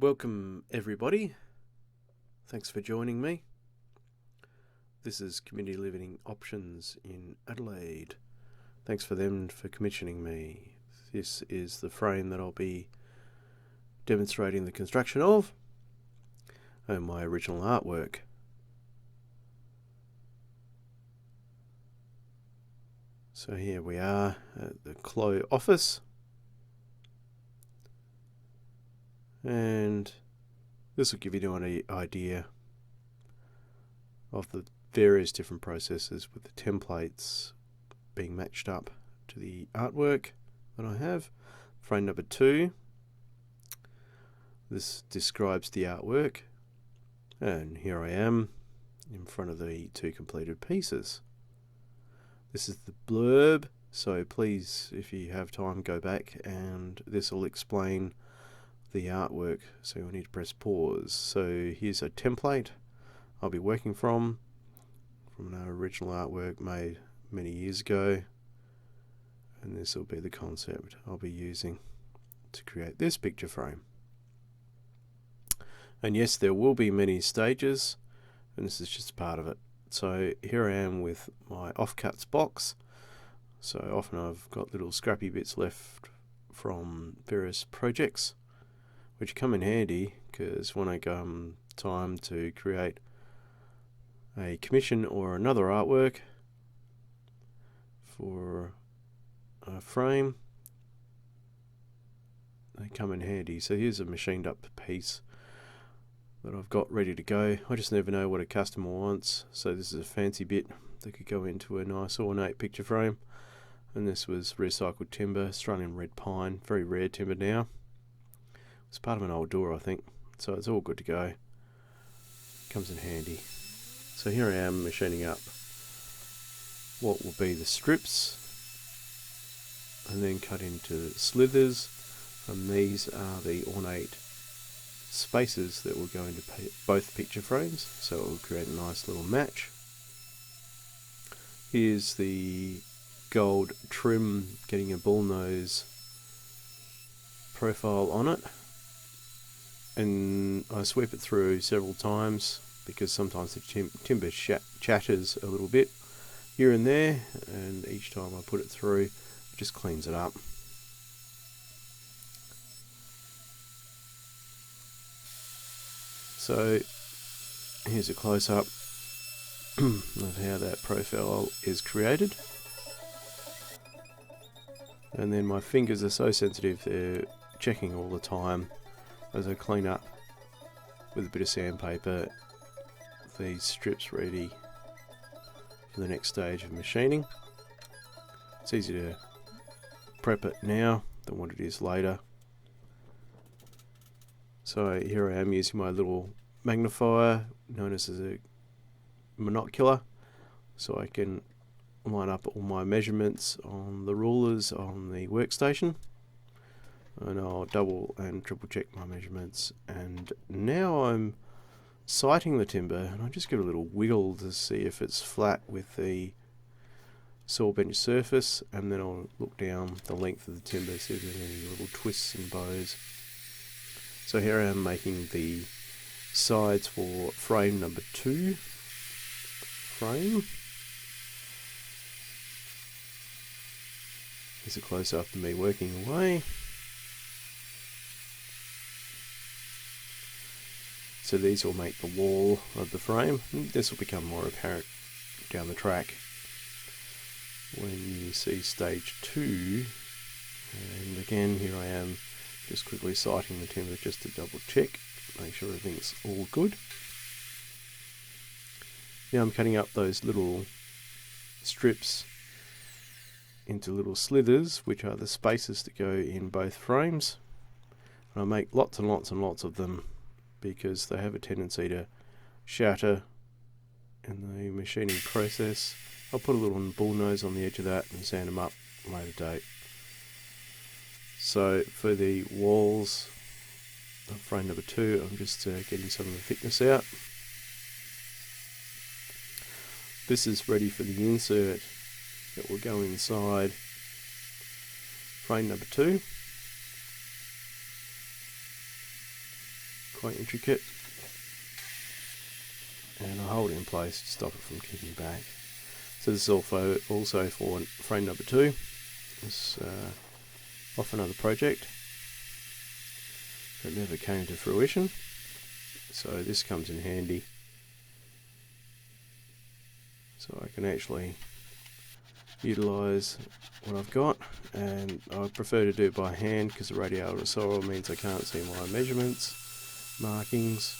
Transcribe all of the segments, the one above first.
Welcome everybody, thanks for joining me. This is Community Living Options in Adelaide. Thanks for them for commissioning me. This is the frame that I'll be demonstrating the construction of and my original artwork. So here we are at the Clo office. And this will give you an idea of the various different processes with the templates being matched up to the artwork that I have. Frame number 2. This describes the artwork. And here I am in front of the 2 completed pieces. This is the blurb, so please, if you have time, go back and this will explain the artwork, so you'll need to press pause. So here's a template I'll be working from an original artwork made many years ago, and this will be the concept I'll be using to create this picture frame. And yes, there will be many stages, and this is just part of it. So here I am with my offcuts box. So often I've got little scrappy bits left from various projects, which come in handy because when I come time to create a commission or another artwork for a frame, they come in handy. So here's a machined up piece that I've got ready to go. I just never know what a customer wants, so this is a fancy bit that could go into a nice ornate picture frame. And this was recycled timber, Australian red pine, very rare timber now. It's part of an old door, I think, so it's all good to go. Comes in handy. So here I am machining up what will be the strips, and then cut into slithers, and these are the ornate spaces that will go into both picture frames, so it will create a nice little match. Here's the gold trim getting a bullnose profile on it. And I sweep it through several times because sometimes the timber chatters a little bit here and there, and each time I put it through it just cleans it up. So here's a close-up of how that profile is created. And then my fingers are so sensitive, they're checking all the time as I clean up with a bit of sandpaper these strips ready for the next stage of machining. It's easier to prep it now than what it is later. So here I am using my little magnifier known as a monocular, so I can line up all my measurements on the rulers on the workstation. And I'll double and triple check my measurements, and now I'm sighting the timber, and I just give it a little wiggle to see if it's flat with the saw bench surface, and then I'll look down the length of the timber, see if there's any little twists and bows. So here I am making the sides for frame number 2 frame. Here's a close-up of me working away. So these will make the wall of the frame. This will become more apparent down the track when you see stage 2. And again, here I am just quickly sighting the timber just to double check, make sure everything's all good. Now I'm cutting up those little strips into little slithers, which are the spaces that go in both frames. And I make lots and lots and lots of them, because they have a tendency to shatter in the machining process. I'll put a little bullnose on the edge of that and sand them up at a later date. So for the walls of frame number 2, I'm just getting some of the thickness out. This is ready for the insert that will go inside frame number 2. quite intricate. And I hold it in place to stop it from kicking back. So this is also for frame number 2. It's off another project that never came to fruition. So this comes in handy. So I can actually utilise what I've got, and I prefer to do it by hand because the radial sorrel means I can't see my measurements, markings.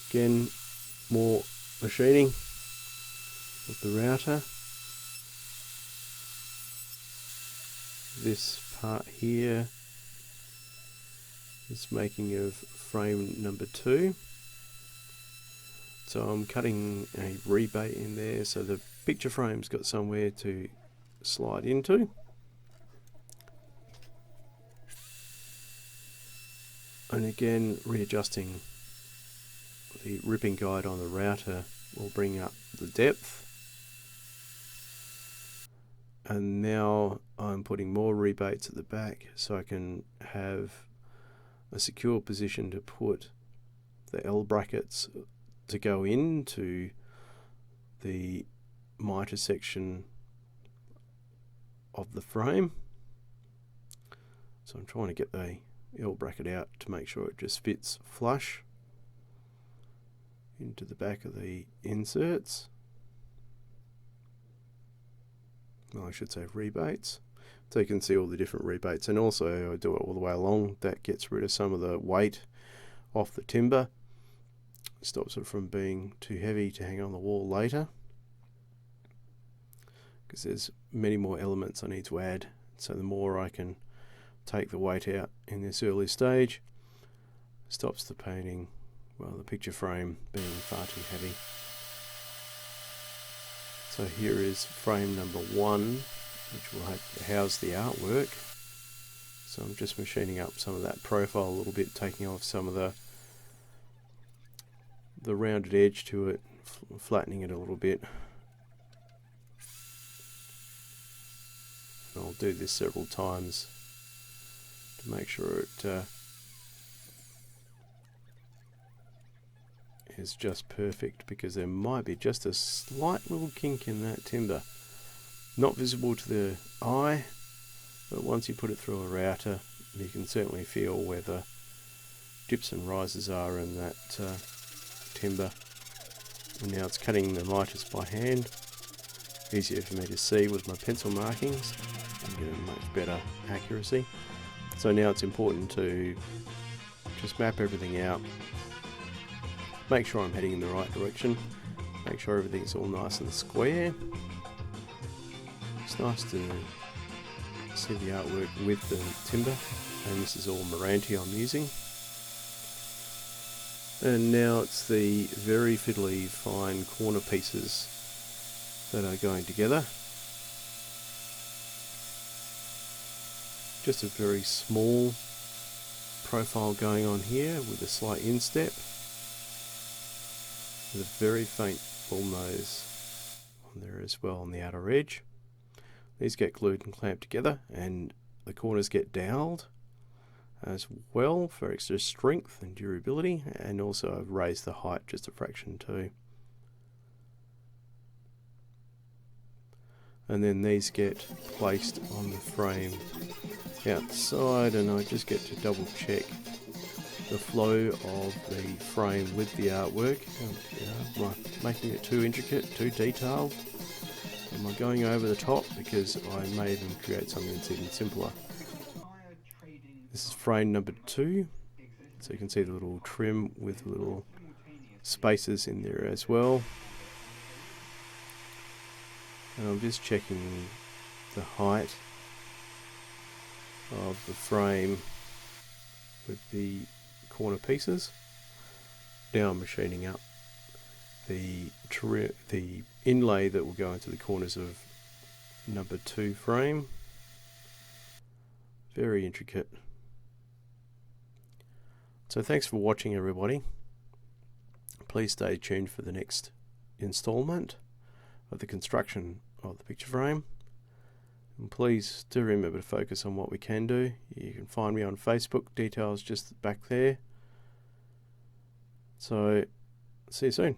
Again, more machining with the router. This part here is making of frame number 2. So I'm cutting a rebate in there so the picture frame's got somewhere to slide into. And again, readjusting the ripping guide on the router will bring up the depth. And now I'm putting more rebates at the back so I can have a secure position to put the L brackets to go into the mitre section of the frame. So I'm trying to get the L bracket out to make sure it just fits flush into the back of the inserts. Well, I should say rebates. So you can see all the different rebates, and also I do it all the way along. That gets rid of some of the weight off the timber. Stops it from being too heavy to hang on the wall later, because there's many more elements I need to add. So the more I can take the weight out in this early stage, stops the painting, well, the picture frame being far too heavy. So here is frame number 1, which will house the artwork. So I'm just machining up some of that profile a little bit, taking off some of the rounded edge to it, flattening it a little bit. And I'll do this several times to make sure it is just perfect, because there might be just a slight little kink in that timber. Not visible to the eye, but once you put it through a router, you can certainly feel where the dips and rises are in that timber. And now it's cutting the mitres by hand. Easier for me to see with my pencil markings and get a much better accuracy. So now it's important to just map everything out, make sure I'm heading in the right direction, make sure everything's all nice and square. It's nice to see the artwork with the timber, and this is all Meranti I'm using. And now it's the very fiddly fine corner pieces that are going together. Just a very small profile going on here with a slight instep, with a very faint bull nose on there as well on the outer edge. These get glued and clamped together, and the corners get doweled as well for extra strength and durability, and also I've raised the height just a fraction too. And then these get placed on the frame outside, and I just get to double check the flow of the frame with the artwork. Am I making it too intricate, too detailed? Am I going over the top? Because I may even create something that's even simpler. This is frame number 2, so you can see the little trim with little spaces in there as well. And I'm just checking the height of the frame with the corner pieces. Now I'm machining up the inlay that will go into the corners of number 2 frame. Very intricate. So thanks for watching, everybody. Please stay tuned for the next installment of the construction of the picture frame. And please do remember to focus on what we can do. You can find me on Facebook, details just back there. So, see you soon.